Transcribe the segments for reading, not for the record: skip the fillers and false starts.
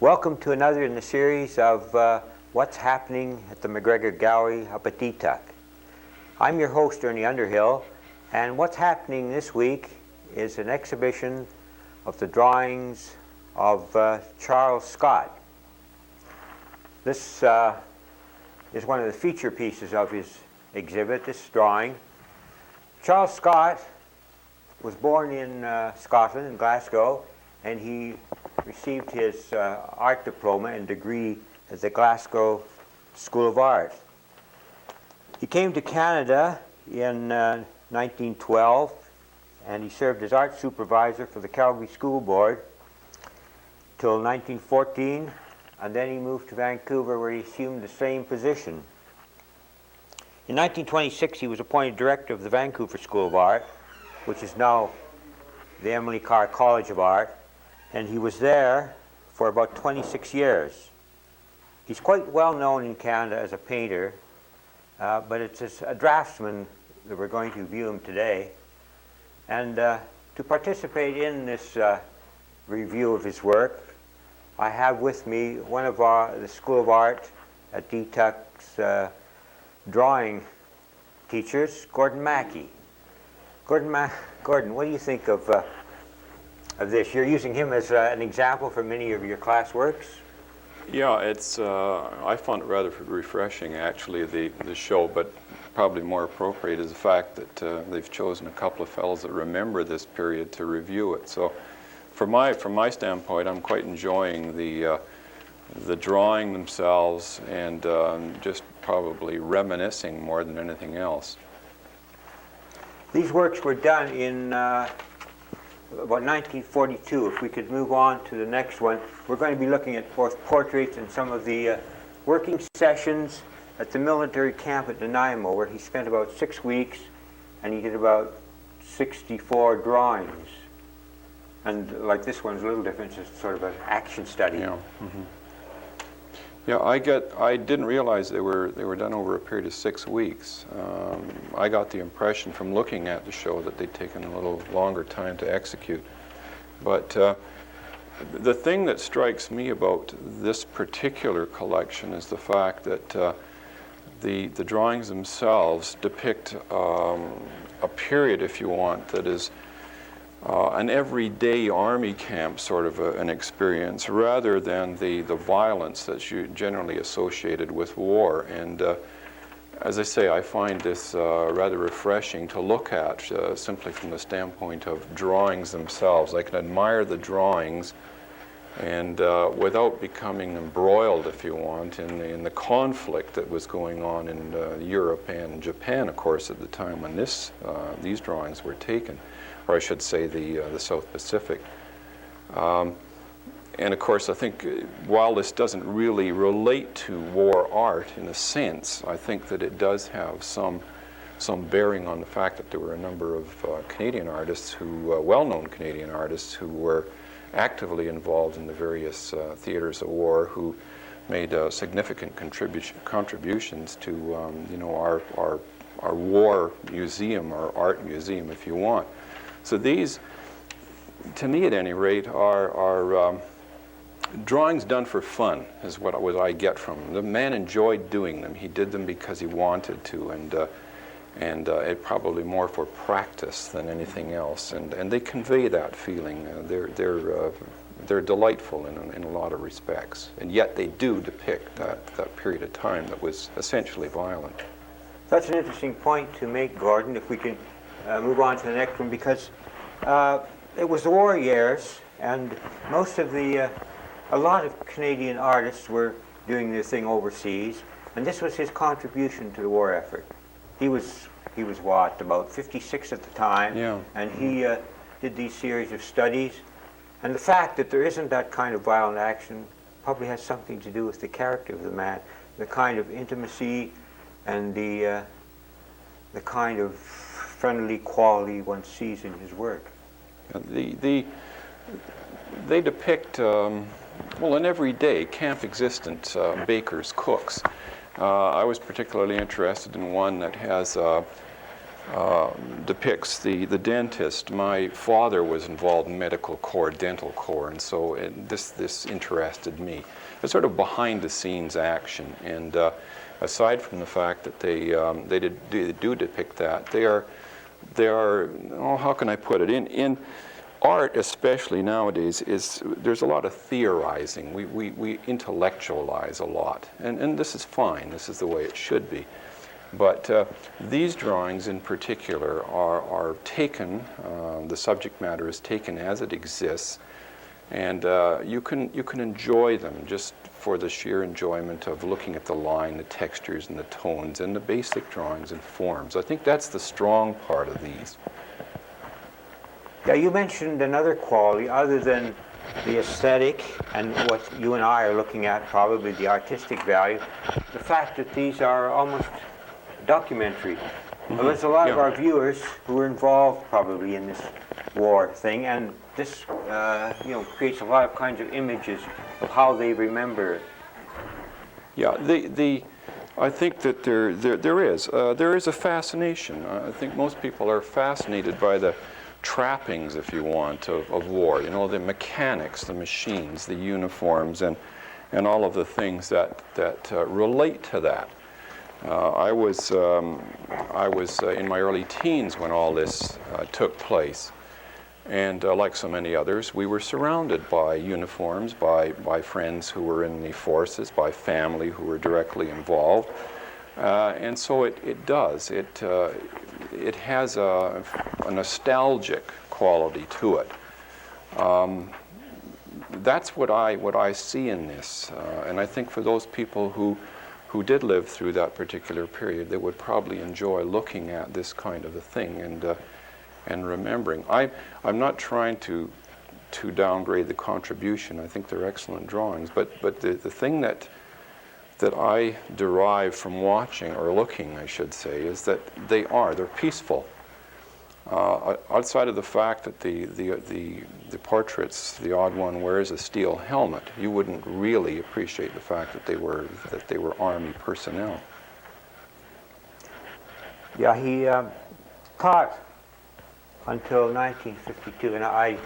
Welcome to another in the series of What's Happening at the MacGregor Gallery up at DTUC. I'm your host, Ernie Underhill, and what's happening this week is an exhibition of the drawings of Charles Scott. This is one of the feature pieces of his exhibit, this drawing. Charles Scott was born in Scotland, in Glasgow, and he received his art diploma and degree at the Glasgow School of Art. He came to Canada in 1912, and he served as art supervisor for the Calgary School Board till 1914, and then he moved to Vancouver where he assumed the same position. In 1926 he was appointed director of the Vancouver School of Art, which is now the Emily Carr College of Art, and he was there for about 26 years. He's quite well known in Canada as a painter, but it's as a draftsman that we're going to view him today. And to participate in this review of his work, I have with me one of the School of Art at DTUC's drawing teachers, Gordon Mackie. Gordon, what do you think of this? You're using him as an example for many of your class works. Yeah, it's. I found it rather refreshing, actually, the show. But probably more appropriate is the fact that they've chosen a couple of fellows that remember this period to review it. So, from my standpoint, I'm quite enjoying the drawing themselves and just probably reminiscing more than anything else. These works were done in about 1942. If we could move on to the next one, we're going to be looking at both portraits and some of the working sessions at the military camp at Nanaimo, where he spent about 6 weeks and he did about 64 drawings. And like this one's a little different, it's sort of an action study. Yeah. Mm-hmm. Yeah, I didn't realize they were done over a period of 6 weeks. I got the impression from looking at the show that they'd taken a little longer time to execute. But the thing that strikes me about this particular collection is the fact that the drawings themselves depict a period, if you want, that is an everyday army camp sort of an experience, rather than the violence that's generally associated with war. And as I say, I find this rather refreshing to look at simply from the standpoint of drawings themselves. I can admire the drawings and without becoming embroiled, if you want, in the conflict that was going on in Europe and Japan, of course, at the time when these drawings were taken. Or I should say the South Pacific. And of course, I think while this doesn't really relate to war art in a sense, I think that it does have some bearing on the fact that there were a number of Canadian artists well-known Canadian artists who were actively involved in the various theaters of war, who made significant contributions to our war museum, our art museum, if you want. So these, to me at any rate, are drawings done for fun, is what I get from them. The man enjoyed doing them. He did them because he wanted to, and it probably more for practice than anything else. And they convey that feeling. They're delightful in a lot of respects, and yet they do depict that period of time that was essentially violent. That's an interesting point to make, Gordon, if we can move on to the next one, because it was the war years, and a lot of Canadian artists were doing their thing overseas, and this was his contribution to the war effort. He was what, about 56 at the time, yeah. And he did these series of studies, and the fact that there isn't that kind of violent action probably has something to do with the character of the man, the kind of intimacy and the kind of friendly quality one sees in his work. They depict, an everyday camp existence, bakers, cooks. I was particularly interested in one that has depicts the dentist. My father was involved in medical corps, dental corps, and so this interested me. It's sort of behind-the-scenes action, and aside from the fact that they do depict that, they are oh, how can I put it? In art, especially nowadays, there's a lot of theorizing. We intellectualize a lot, and this is fine. This is the way it should be. But these drawings in particular are taken, the subject matter is taken as it exists, and you can enjoy them just for the sheer enjoyment of looking at the line, the textures, and the tones, and the basic drawings and forms. I think that's the strong part of these. Yeah, you mentioned another quality other than the aesthetic and what you and I are looking at, probably the artistic value, the fact that these are almost documentary. Well, there's a lot of our viewers who are involved probably in this war thing, and this creates a lot of kinds of images of how they remember it. Yeah, I think that there is a fascination. I think most people are fascinated by the trappings, if you want, of war. You know, the mechanics, the machines, the uniforms, and all of the things that relate to that. I was in my early teens when all this took place, and like so many others, we were surrounded by uniforms, by friends who were in the forces, by family who were directly involved, and so it has a nostalgic quality to it. That's what I see in this, and I think for those people who did live through that particular period, they would probably enjoy looking at this kind of a thing and remembering. I'm not trying to downgrade the contribution. I think they're excellent drawings, but the thing that I derive from watching, or looking, I should say, is that they're peaceful. Outside of the fact that the portraits, the odd one wears a steel helmet, you wouldn't really appreciate the fact that they were Army personnel. Yeah, he taught until 1952, and I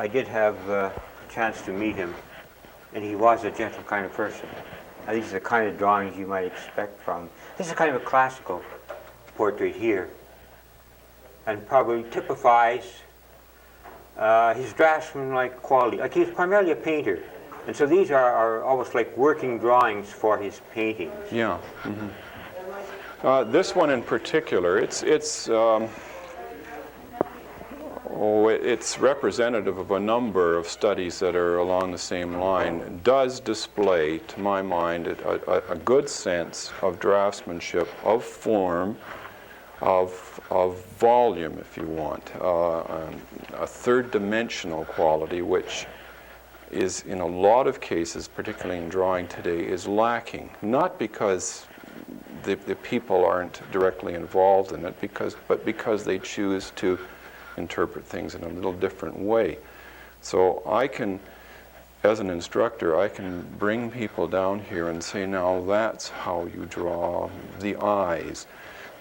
did have a chance to meet him, and he was a gentle kind of person. Now, these are the kind of drawings you might expect from. This is kind of a classical portrait here, and probably typifies his draftsman-like quality. Like, he's primarily a painter, and so these are almost like working drawings for his paintings. Yeah. Mm-hmm. This one in particular, it's representative of a number of studies that are along the same line. It does display, to my mind, a good sense of draftsmanship, of form, of volume, if you want, a third-dimensional quality, which is, in a lot of cases, particularly in drawing today, is lacking. Not because the people aren't directly involved in it, but because they choose to interpret things in a little different way. So I can, as an instructor, I can bring people down here and say, now that's how you draw the eyes.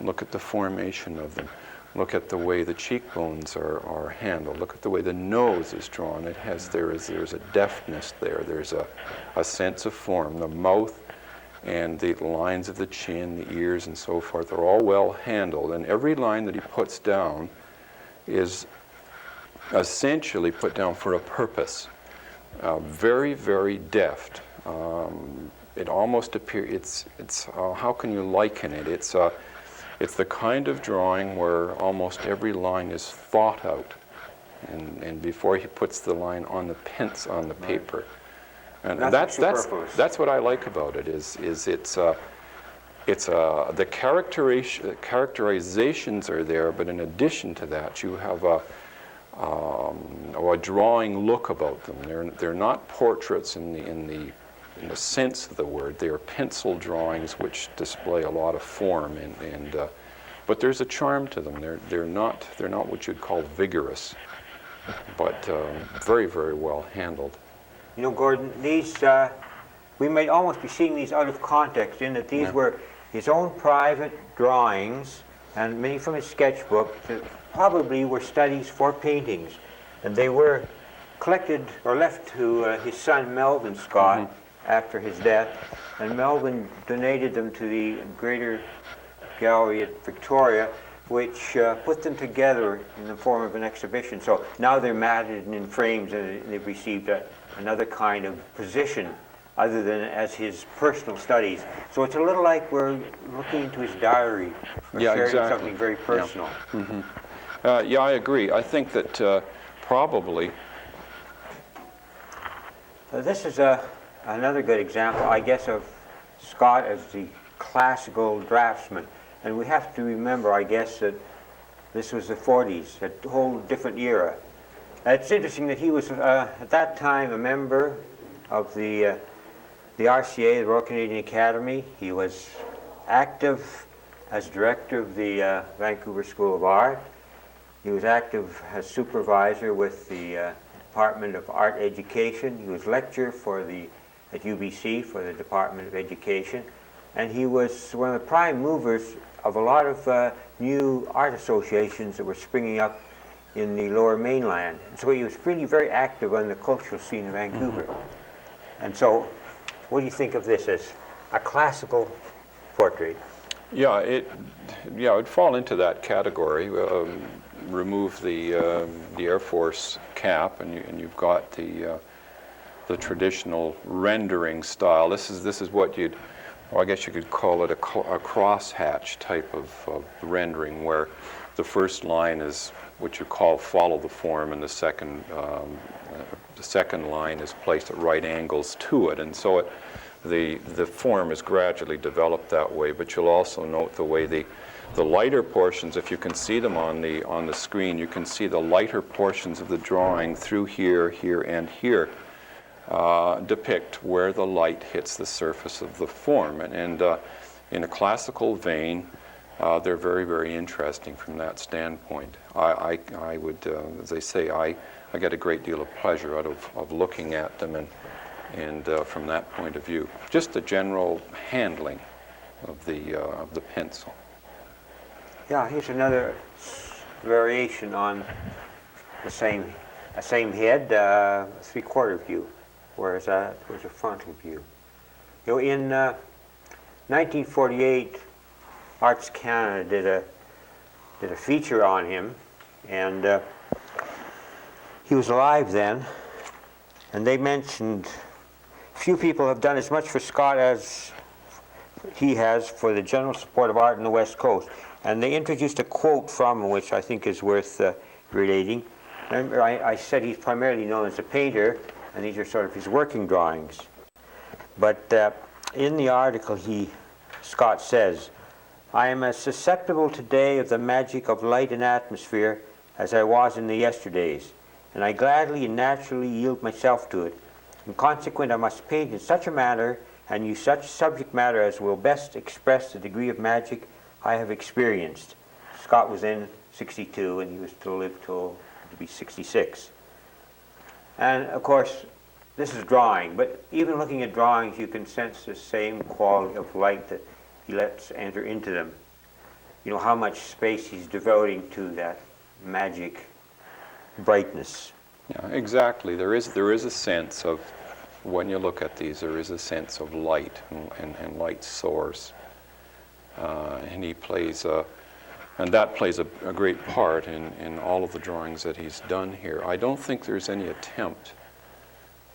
Look at the formation of them. Look at the way the cheekbones are handled. Look at the way the nose is drawn. There's a deftness there. There's a sense of form. The mouth and the lines of the chin, the ears, and so forth are all well handled. And every line that he puts down is essentially put down for a purpose. Very, very deft. It almost appears, how can you liken it? It's the kind of drawing where almost every line is thought out, and before he puts the line on the paper. And that's what I like about it. The characterizations are there, but in addition to that, you have a drawing look about them. They're not portraits in the sense of the word. They are pencil drawings which display a lot of form, but there's a charm to them. They're not what you'd call vigorous, but very, very well handled. You know, Gordon, these we might almost be seeing these out of context, in that these were his own private drawings and many from his sketchbook that probably were studies for paintings. And they were collected or left to his son Melvin Scott after his death, and Melvin donated them to the Greater Gallery at Victoria, which put them together in the form of an exhibition. So now they're matted and in frames, and they've received another kind of position other than as his personal studies. So it's a little like we're looking into his diary, or Yeah, sharing exactly. something very personal. Yeah. Yeah, I agree. I think that probably. So this is another good example, I guess, of Scott as the classical draftsman. And we have to remember, I guess, that this was the 40s, a whole different era. It's interesting that he was, at that time, a member of the RCA, the Royal Canadian Academy. He was active as director of the Vancouver School of Art. He was active as supervisor with the Department of Art Education. He was lecturer at UBC for the Department of Education. And he was one of the prime movers of a lot of new art associations that were springing up in the Lower Mainland. And so he was really very active on the cultural scene in Vancouver. And so, what do you think of this as a classical portrait? Yeah, it'd fall into that category. Remove the Air Force cap, and you've got the traditional rendering style. This is what I guess you could call it a crosshatch type of rendering, where the first line is what you call follow the form, and the second line is placed at right angles to it, and so the form is gradually developed that way. But you'll also note the way the lighter portions, if you can see them on the screen, you can see the lighter portions of the drawing through here, and here. Depict where the light hits the surface of the form, and in a classical vein, they're very, very interesting from that standpoint. I would, as they say, I get a great deal of pleasure out of looking at them, and from that point of view, just the general handling of the pencil. Yeah, here's another variation on the same head, three-quarter view, whereas that was a frontal view. You know, in 1948, Arts Canada did a feature on him, and he was alive then, and they mentioned few people have done as much for Scott as he has for the general support of art in the West Coast. And they introduced a quote from him, which I think is worth relating. Remember, I said he's primarily known as a painter, and these are sort of his working drawings. But in the article, Scott says, "I am as susceptible today of the magic of light and atmosphere as I was in the yesterdays, and I gladly and naturally yield myself to it. In consequence, I must paint in such a manner and use such subject matter as will best express the degree of magic I have experienced." Scott was then 62, and he was to live to be 66. And of course, this is drawing, but even looking at drawings, you can sense the same quality of light that he lets enter into them. You know, how much space he's devoting to that magic brightness. Yeah, exactly. There is a sense of, when you look at these, there is a sense of light and light source. And he plays and that plays a great part in all of the drawings that he's done here. I don't think there's any attempt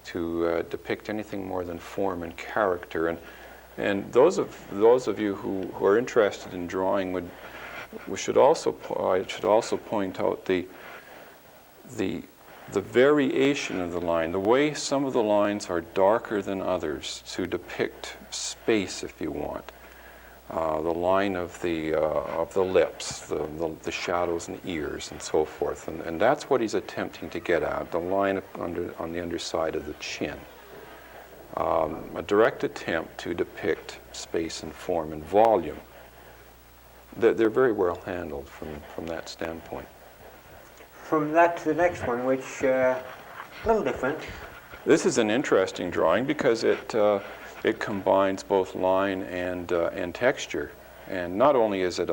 to depict anything more than form and character. And those of you who are interested in drawing I should also point out the variation of the line, the way some of the lines are darker than others to depict space, if you want. The line of the lips, the shadows and ears, and so forth, and that's what he's attempting to get at. The line on the underside of the chin. A direct attempt to depict space and form and volume. They're very well handled from that standpoint. From that to the next one, which a little different. This is an interesting drawing because it combines both line and texture, and not only is it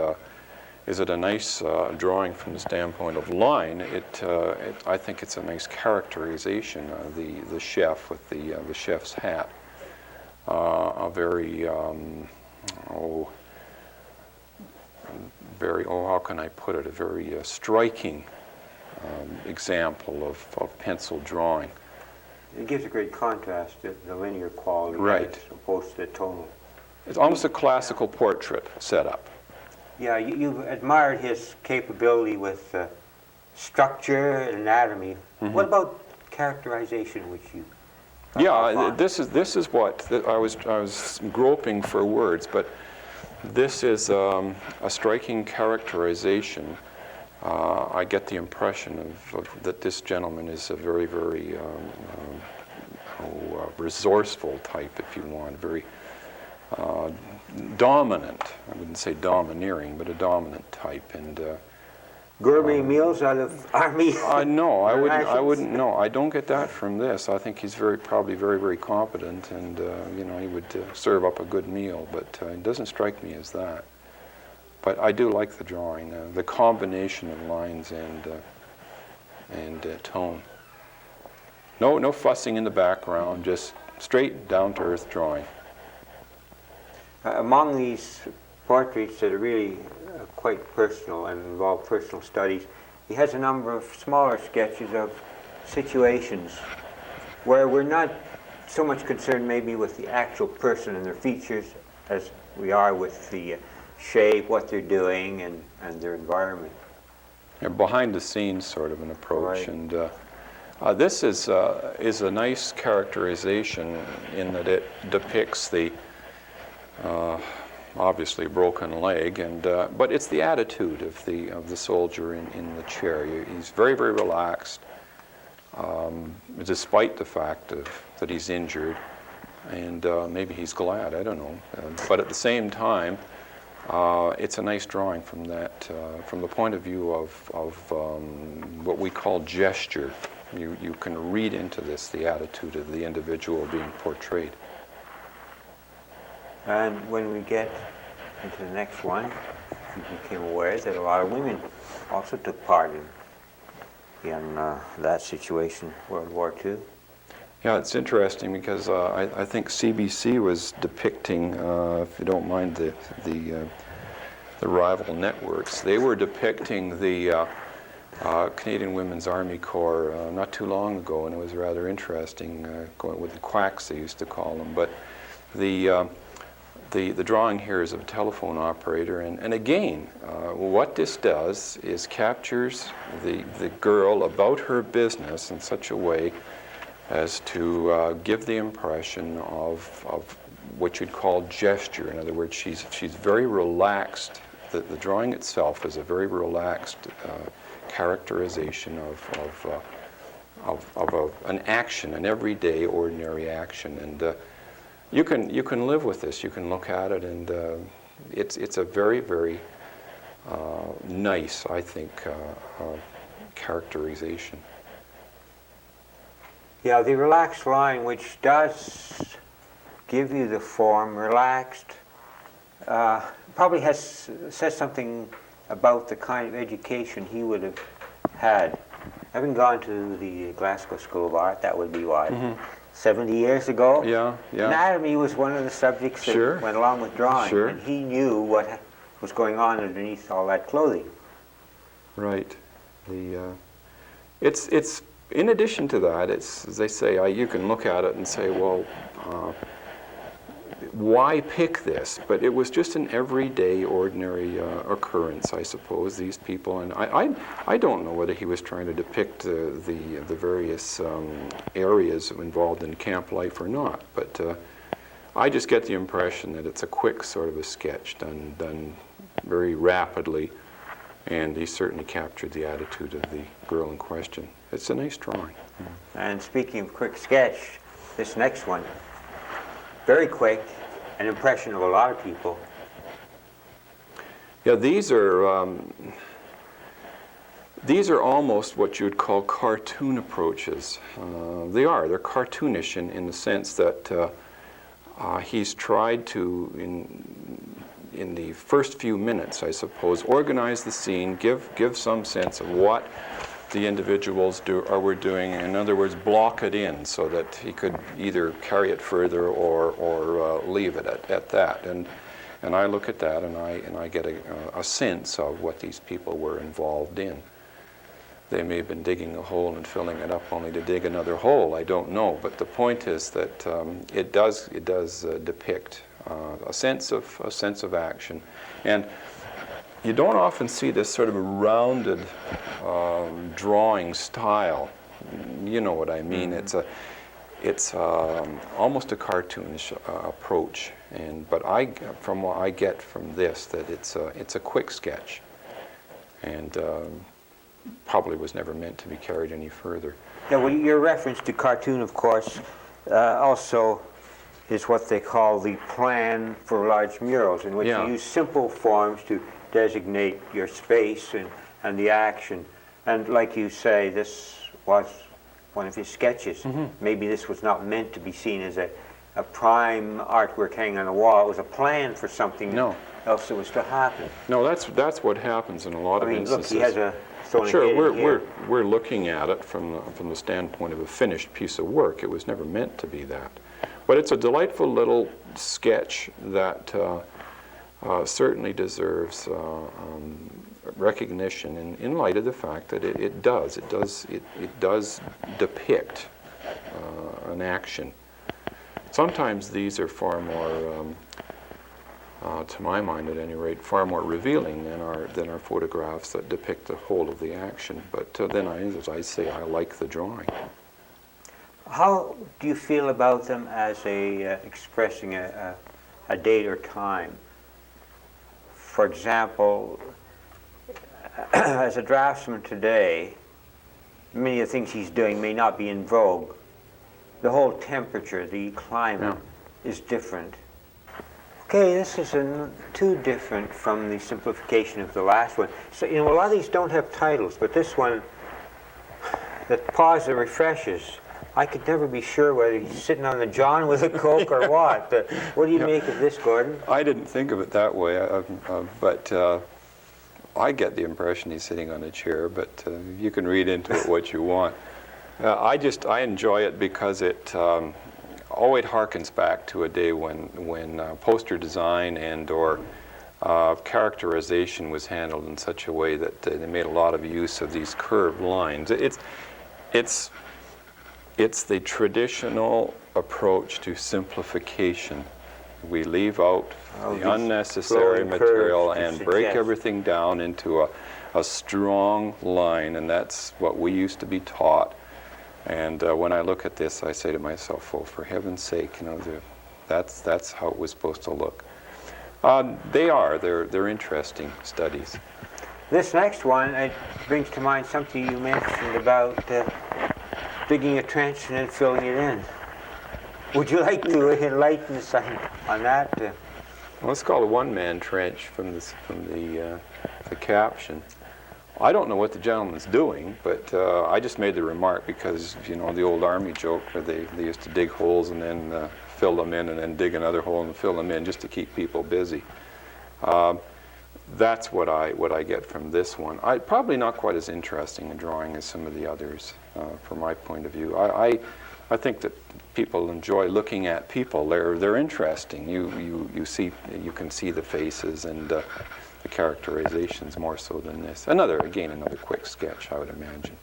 is it a nice drawing from the standpoint of line? I think it's a nice characterization of the chef with the chef's hat. A very, how can I put it? A very striking example of pencil drawing. It gives a great contrast to the linear quality, right, as opposed to the tonal. It's almost a classical portrait setup. Yeah, you've admired his capability with structure and anatomy. Mm-hmm. What about characterization, which you? Yeah, this is what I was groping for words, but this is a striking characterization. I get the impression that this gentleman is a very, very resourceful type, if you want, very dominant. I wouldn't say domineering, but a dominant type. And gourmet meals out of army. No, I wouldn't. No, I don't get that from this. I think he's probably very, very competent, and he would serve up a good meal. But it doesn't strike me as that. But I do like the drawing, the combination of lines and tone. No fussing in the background, just straight down-to-earth drawing. Among these portraits that are really quite personal and involve personal studies, he has a number of smaller sketches of situations where we're not so much concerned maybe with the actual person and their features as we are with the shape, what they're doing, and their environment. Yeah, behind the scenes sort of an approach. Right. And this is a nice characterization in that it depicts the obviously broken leg, but it's the attitude of the soldier in the chair. He's very, very relaxed, despite the fact that he's injured, and maybe he's glad, I don't know. But at the same time, it's a nice drawing from the point of view of what we call gesture. You can read into this the attitude of the individual being portrayed. And when we get into the next one, we became aware that a lot of women also took part in that situation, World War II. Yeah, it's interesting because I think CBC was depicting, if you don't mind the rival networks, they were depicting the Canadian Women's Army Corps not too long ago, and it was rather interesting, going with the quacks they used to call them. But the drawing here is of a telephone operator, and again, what this does is captures the girl about her business in such a way as to give the impression of what you'd call gesture. In other words, she's very relaxed. The drawing itself is a very relaxed characterization of an action, an everyday, ordinary action, and you can live with this. You can look at it, and it's a very, very nice, I think, characterization. Yeah, the relaxed line, which does give you the form relaxed, probably says something about the kind of education he would have had. Having gone to the Glasgow School of Art, that would be what, 70 years ago? Yeah. Anatomy was one of the subjects that went along with drawing, and he knew what was going on underneath all that clothing. Right. It's in addition to that, it's, as they say, you can look at it and say, well, why pick this? But it was just an everyday, ordinary occurrence, I suppose, these people. And I don't know whether he was trying to depict the various areas involved in camp life or not. But I just get the impression that it's a quick sort of a sketch done very rapidly. And he certainly captured the attitude of the girl in question. It's a nice drawing. And speaking of quick sketch, this next one, very quick, an impression of a lot of people. Yeah, these are almost what you would call cartoon approaches. They're cartoonish in the sense that he's tried to in the first few minutes, I suppose, organize the scene, give some sense of what the individuals were doing. In other words, block it in so that he could either carry it further or leave it at that. And I look at that and I get a sense of what these people were involved in. They may have been digging a hole and filling it up only to dig another hole. I don't know. But the point is that it does depict a sense of action. And you don't often see this sort of rounded drawing style. You know what I mean? Mm-hmm. It's almost a cartoonish approach. But from what I get from this, that it's a quick sketch, and probably was never meant to be carried any further. Yeah, well, your reference to cartoon, of course, also is what they call the plan for large murals, in which you use simple forms to designate your space and the action. And like you say, this was one of his sketches. Mm-hmm. Maybe this was not meant to be seen as a prime artwork hanging on the wall. It was a plan for something else that was to happen. No, that's what happens in a lot of instances. Look, he has a sure, we're looking at it from the standpoint of a finished piece of work. It was never meant to be that. But it's a delightful little sketch that certainly deserves recognition in light of the fact that it does depict an action. Sometimes these are far more, to my mind at any rate, far more revealing than our photographs that depict the whole of the action. But then, as I say, I like the drawing. How do you feel about them as expressing a date or time? For example, as a draftsman today, many of the things he's doing may not be in vogue. The whole temperature, the climate is different. Okay, this is too different from the simplification of the last one. So, a lot of these don't have titles, but this one, the pause that refreshes, I could never be sure whether he's sitting on the john with a Coke or what. What do you make of this, Gordon? I didn't think of it that way, but I get the impression he's sitting on a chair, but you can read into it what you want. I enjoy it because it always harkens back to a day when poster design and or characterization was handled in such a way that they made a lot of use of these curved lines. It's the traditional approach to simplification. We leave out the unnecessary material and break everything down into a strong line, and that's what we used to be taught. And when I look at this, I say to myself, oh, for heaven's sake, that's how it was supposed to look. They're interesting studies. This next one, it brings to mind something you mentioned about digging a trench and then filling it in. Would you like to enlighten us on that? Well, it's called a one-man trench from the caption. I don't know what the gentleman's doing, but I just made the remark because, the old Army joke where they used to dig holes and then fill them in and then dig another hole and fill them in just to keep people busy. That's what I get from this one. Probably not quite as interesting a drawing as some of the others, from my point of view. I think that people enjoy looking at people. They're interesting. You can see the faces and the characterizations more so than this. Another quick sketch, I would imagine.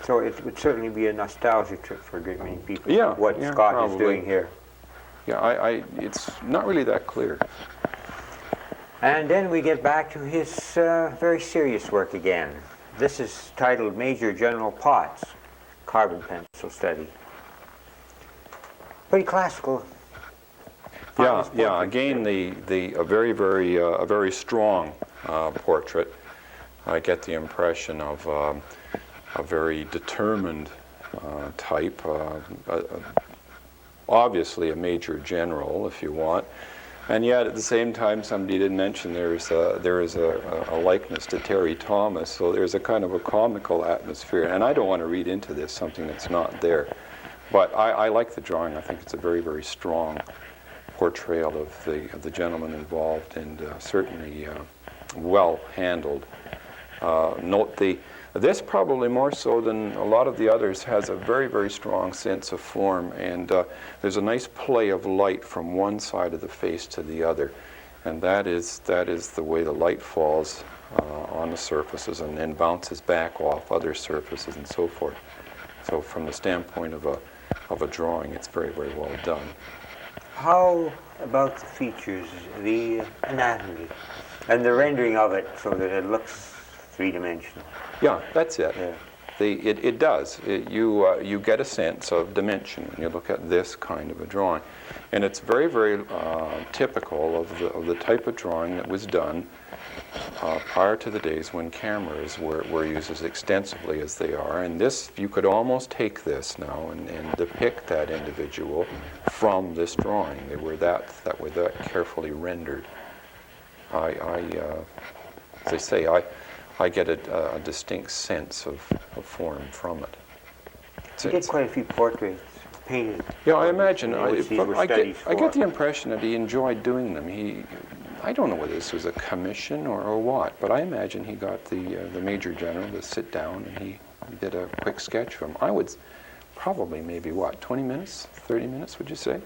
So it would certainly be a nostalgia trip for a great many people. What Scott probably is doing here. Yeah, it's not really that clear. And then we get back to his very serious work again. This is titled Major General Potts, carbon pencil study. Pretty classical. Yeah. Again, a very strong portrait. I get the impression of a very determined type. Obviously, a major general, if you want. And yet, at the same time, somebody did mention there is a likeness to Terry Thomas, so there's a kind of a comical atmosphere. And I don't want to read into this something that's not there. But I like the drawing. I think it's a very, very strong portrayal of the gentleman involved, and certainly well handled. Note this probably more so than a lot of the others has a very, very strong sense of form, and there's a nice play of light from one side of the face to the other, and that is the way the light falls on the surfaces and then bounces back off other surfaces and so forth. So from the standpoint of a drawing, it's very, very well done. How about the features, the anatomy, and the rendering of it so that it looks three-dimensional? Yeah, that's it. Yeah. It does. You get a sense of dimension when you look at this kind of a drawing. And it's very, very typical of the type of drawing that was done prior to the days when cameras were used as extensively as they are. And this, you could almost take this now and depict that individual from this drawing. They were that carefully rendered. As I say, I get a distinct sense of form from it. You did quite a few portraits painted. Yeah, I imagine. I get the impression that he enjoyed doing them. I don't know whether this was a commission or what, but I imagine he got the Major General to sit down and he did a quick sketch for him. I would probably maybe, 20 minutes, 30 minutes, would you say?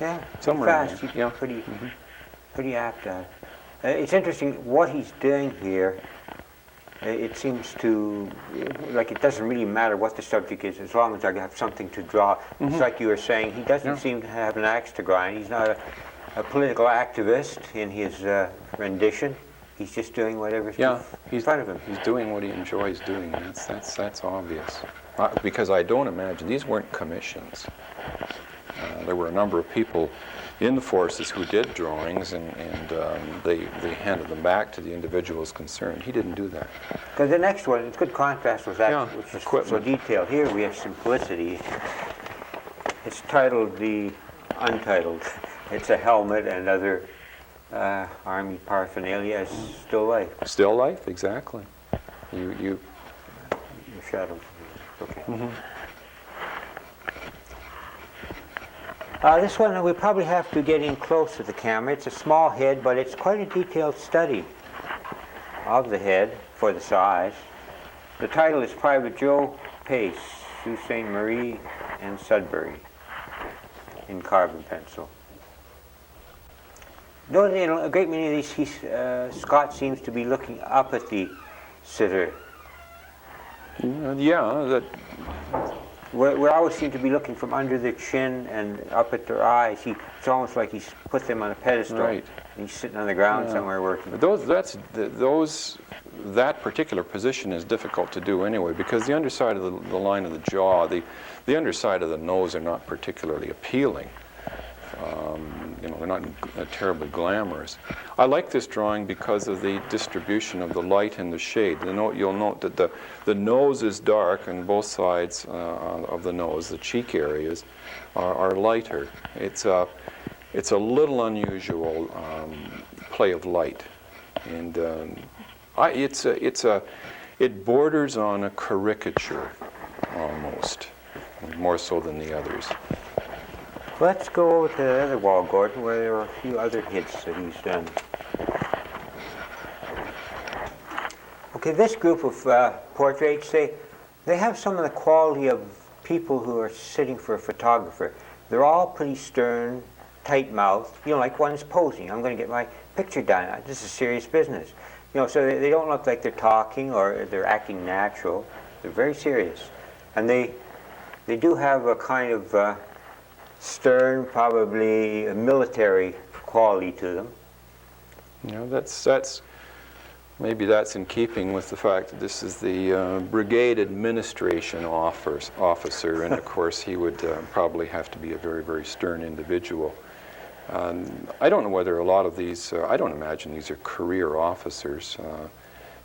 Yeah, somewhere fast. Yeah. Pretty apt at it. It's interesting what he's doing here. It seems to, like, it doesn't really matter what the subject is as long as I have something to draw. It's like you were saying, he doesn't seem to have an axe to grind. He's not a political activist in his rendition. He's just doing whatever's in front of him. He's doing what he enjoys doing, and that's obvious. Because I don't imagine, these weren't commissions. There were a number of people in the forces who did drawings, and they handed them back to the individuals concerned. He didn't do that. Because the next one, it's good contrast with that, which is so equipment. detailed. Here we have simplicity. It's titled The Untitled. It's a helmet and other army paraphernalia as still life. Still life, exactly. You Your shadow. Okay. This one, we probably have to get in close to the camera. It's a small head, but it's quite a detailed study of the head for the size. The title is Private Joe Pace, Sault Ste. Marie and Sudbury, in carbon pencil. Note in a great many of these, Scott seems to be looking up at the sitter. We always seem to be looking from under their chin and up at their eyes. It's almost like he's put them on a pedestal. Right. And he's sitting on the ground somewhere working. That particular position is difficult to do anyway, because the underside of the line of the jaw, the underside of the nose are not particularly appealing. They're not terribly glamorous. I like this drawing because of the distribution of the light and the shade. You'll note that the nose is dark on both sides of the nose. The cheek areas are lighter. It's a little unusual play of light, and it borders on a caricature almost, more so than the others. Let's go over to the other wall, Gordon, where there are a few other hits that he's done. Okay, this group of portraits, they have some of the quality of people who are sitting for a photographer. They're all pretty stern, tight-mouthed, like one's posing. I'm going to get my picture done. This is serious business. So they don't look like they're talking or they're acting natural. They're very serious. And they do have a kind of stern, probably a military quality to them. Maybe that's in keeping with the fact that this is the brigade administration officer, and of course he would probably have to be a very, very stern individual. I don't know whether a lot of these, I don't imagine these are career officers.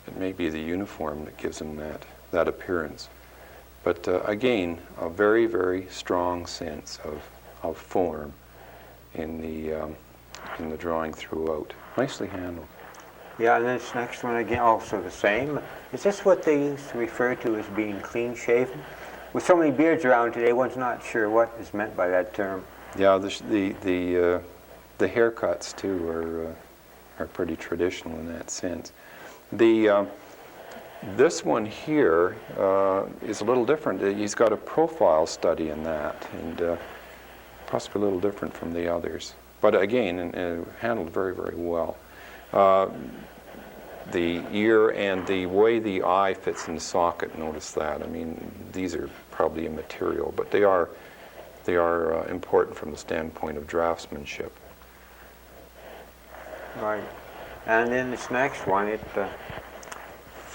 It may be the uniform that gives them that appearance. But again, a very, very strong sense of form in the drawing throughout. Nicely handled. Yeah, and this next one again, also the same. Is this what they used to refer to as being clean-shaven? With so many beards around today, one's not sure what is meant by that term. Yeah, the The haircuts too are pretty traditional in that sense. This one here is a little different. He's got a profile study in that, and possibly a little different from the others. But again, handled very, very well. The ear and the way the eye fits in the socket, notice that. I mean, these are probably immaterial, but they are important from the standpoint of draftsmanship. Right. And then this next one, it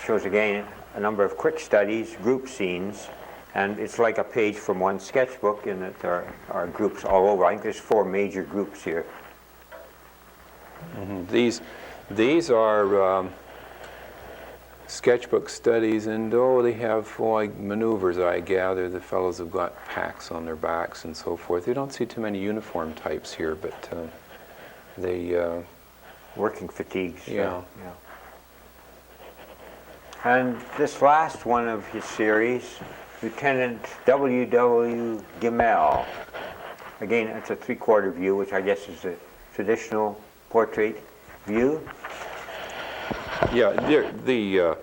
shows again a number of quick studies, group scenes, and it's like a page from one sketchbook in that there are groups all over. I think there's 4 major groups here. Mm-hmm. These are sketchbook studies, and they have like maneuvers, I gather. The fellows have got packs on their backs and so forth. You don't see too many uniform types here, but they... working fatigues. Yeah. And this last one of his series, Lieutenant W.W. Gimmel. Again, it's a 3/4 view, which I guess is a traditional portrait view. Yeah,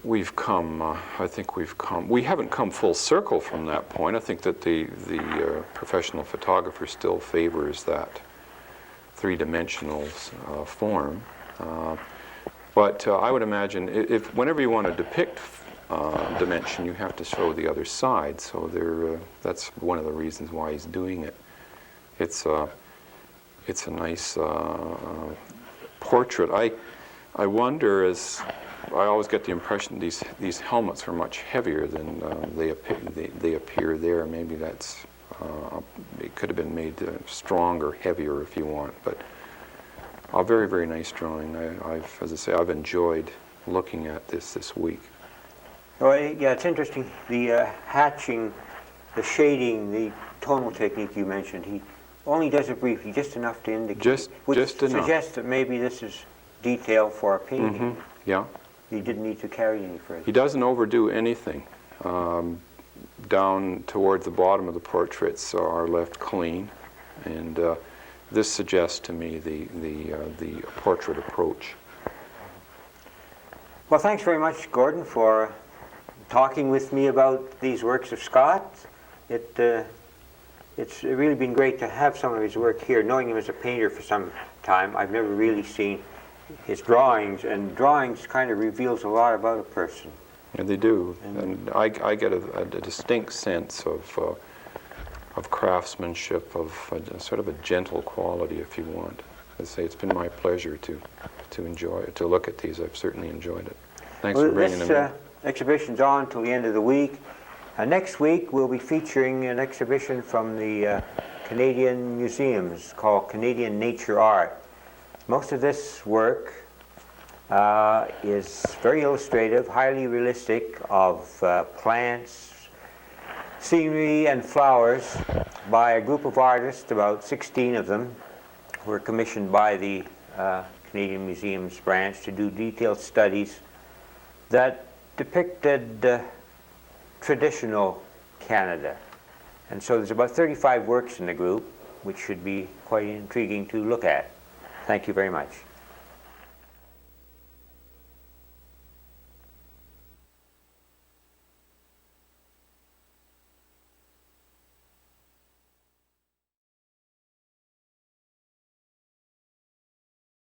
we've come, I think we haven't come full circle from that point. I think that the professional photographer still favors that three-dimensional form. But I would imagine whenever you want to depict dimension, you have to show the other side. So that's one of the reasons why he's doing it. It's a nice portrait. I wonder, as I always get the impression these helmets are much heavier than they appear there. Maybe that's it could have been made stronger, heavier if you want. But a very, very nice drawing. As I say, I've enjoyed looking at this week. Well, yeah, it's interesting. The hatching, the shading, the tonal technique you mentioned, he only does it briefly, just enough to indicate. Just enough. Suggests that maybe this is detail for a painting. Mm-hmm. Yeah. He didn't need to carry any further. He doesn't overdo anything. Down towards the bottom of the portraits are left clean, and this suggests to me the portrait approach. Well, thanks very much, Gordon, for talking with me about these works of Scott. It's really been great to have some of his work here. Knowing him as a painter for some time, I've never really seen his drawings, and drawings kind of reveals a lot about a person. And they do, and I get a distinct sense of craftsmanship, of sort of a gentle quality, if you want. As I say, it's been my pleasure to enjoy it, to look at these. I've certainly enjoyed it. Thanks for bringing them in. This exhibition's on till the end of the week. Next week we'll be featuring an exhibition from the Canadian museums called Canadian Nature Art. Most of this work is very illustrative, highly realistic, of plants, scenery, and flowers by a group of artists, about 16 of them, who were commissioned by the Canadian Museums branch to do detailed studies that depicted traditional Canada. And so there's about 35 works in the group, which should be quite intriguing to look at. Thank you very much.